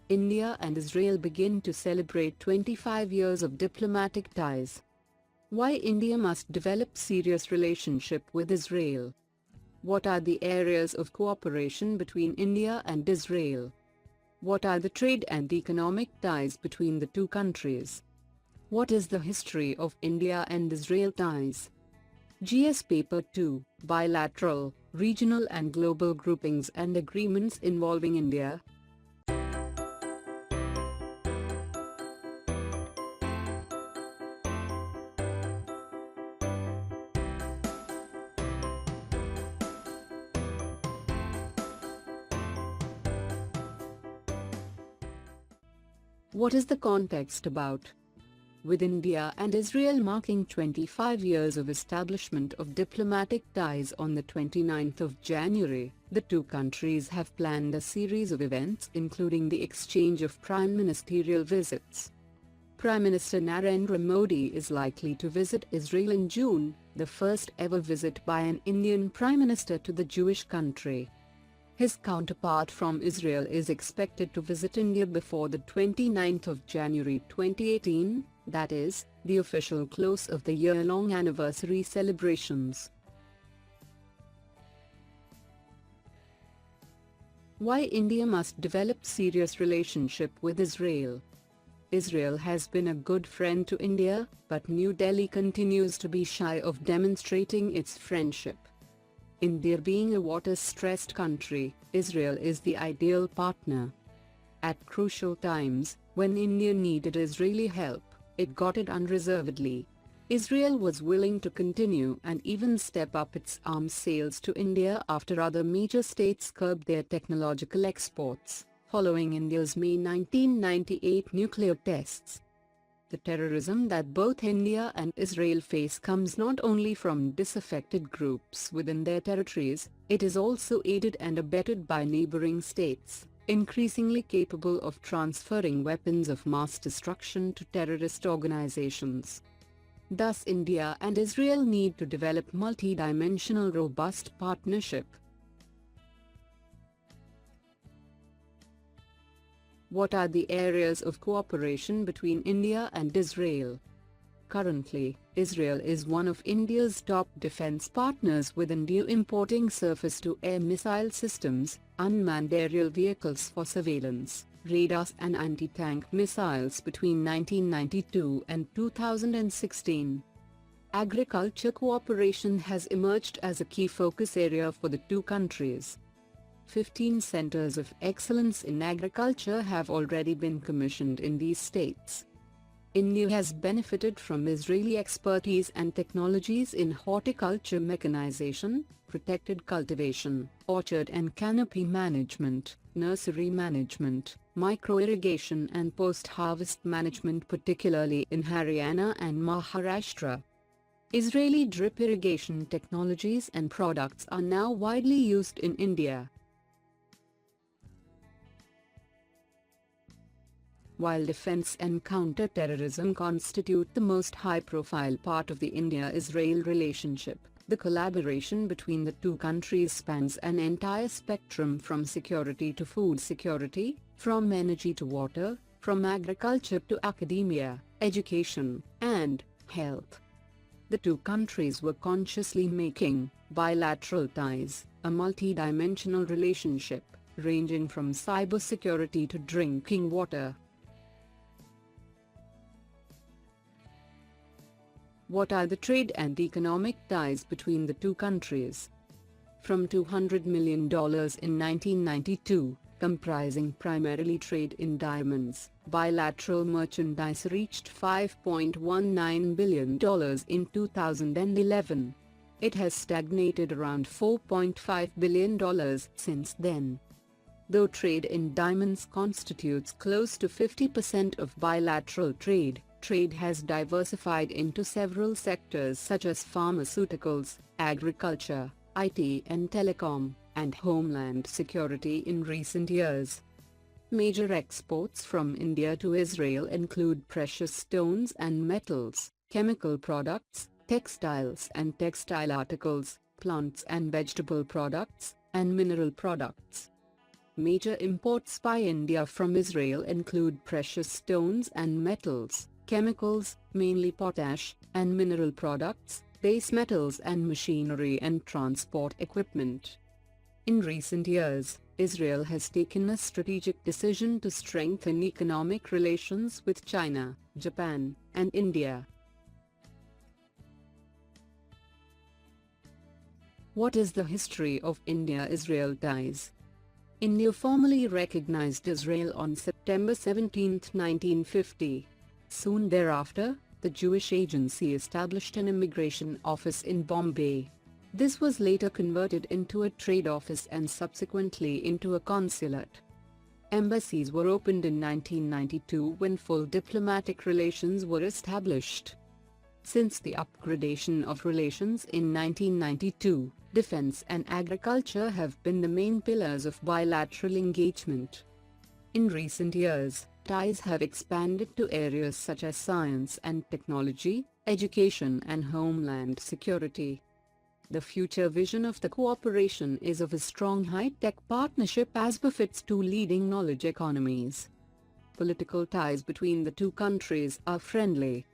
India and Israel begin to celebrate 25 years of diplomatic ties. Why India must develop serious relationship with Israel? What are the areas of cooperation between India and Israel? What are the trade and economic ties between the two countries? What is the history of India and Israel ties? GS Paper 2, Bilateral, Regional and Global Groupings and Agreements Involving India. What is the context about? With India and Israel marking 25 years of establishment of diplomatic ties on the 29th of January, the two countries have planned a series of events including the exchange of prime ministerial visits. Prime Minister Narendra Modi is likely to visit Israel in June, the first ever visit by an Indian Prime Minister to the Jewish country. His counterpart from Israel is expected to visit India before the 29th of January 2018, that is, the official close of the year-long anniversary celebrations. Why India must develop serious relationship with Israel? Israel has been a good friend to India, but New Delhi continues to be shy of demonstrating its friendship. India being a water-stressed country, Israel is the ideal partner. At crucial times, when India needed Israeli help, it got it unreservedly. Israel was willing to continue and even step up its arms sales to India after other major states curbed their technological exports, following India's May 1998 nuclear tests. The terrorism that both India and Israel face comes not only from disaffected groups within their territories, it is also aided and abetted by neighboring states, increasingly capable of transferring weapons of mass destruction to terrorist organizations. Thus India and Israel need to develop multi-dimensional robust partnership. What are the areas of cooperation between India and Israel? Currently, Israel is one of India's top defense partners, with India importing surface-to-air missile systems, unmanned aerial vehicles for surveillance, radars and anti-tank missiles between 1992 and 2016. Agriculture cooperation has emerged as a key focus area for the two countries. 15 centers of excellence in agriculture have already been commissioned in these states. India has benefited from Israeli expertise and technologies in horticulture mechanization, protected cultivation, orchard and canopy management, nursery management, micro-irrigation and post-harvest management, particularly in Haryana and Maharashtra. Israeli drip irrigation technologies and products are now widely used in India. While defense and counter-terrorism constitute the most high-profile part of the India-Israel relationship, the collaboration between the two countries spans an entire spectrum, from security to food security, from energy to water, from agriculture to academia, education, and health. The two countries were consciously making bilateral ties, a multi-dimensional relationship, ranging from cybersecurity to drinking water. What are the trade and economic ties between the two countries? From $200 million in 1992, comprising primarily trade in diamonds, bilateral merchandise reached $5.19 billion in 2011. It has stagnated around $4.5 billion since then. Though trade in diamonds constitutes close to 50% of bilateral trade, trade has diversified into several sectors such as pharmaceuticals, agriculture, IT and telecom, and homeland security in recent years. Major exports from India to Israel include precious stones and metals, chemical products, textiles and textile articles, plants and vegetable products, and mineral products. Major imports by India from Israel include precious stones and metals, chemicals, mainly potash, and mineral products, base metals and machinery and transport equipment. In recent years, Israel has taken a strategic decision to strengthen economic relations with China, Japan, and India. What is the history of India-Israel ties? India formally recognized Israel on September 17, 1950. Soon thereafter, the Jewish Agency established an immigration office in Bombay. This was later converted into a trade office and subsequently into a consulate. Embassies were opened in 1992 when full diplomatic relations were established. Since the upgradation of relations in 1992, defense and agriculture have been the main pillars of bilateral engagement. In recent years, ties have expanded to areas such as science and technology, education and homeland security. The future vision of the cooperation is of a strong high-tech partnership as befits two leading knowledge economies. Political ties between the two countries are friendly,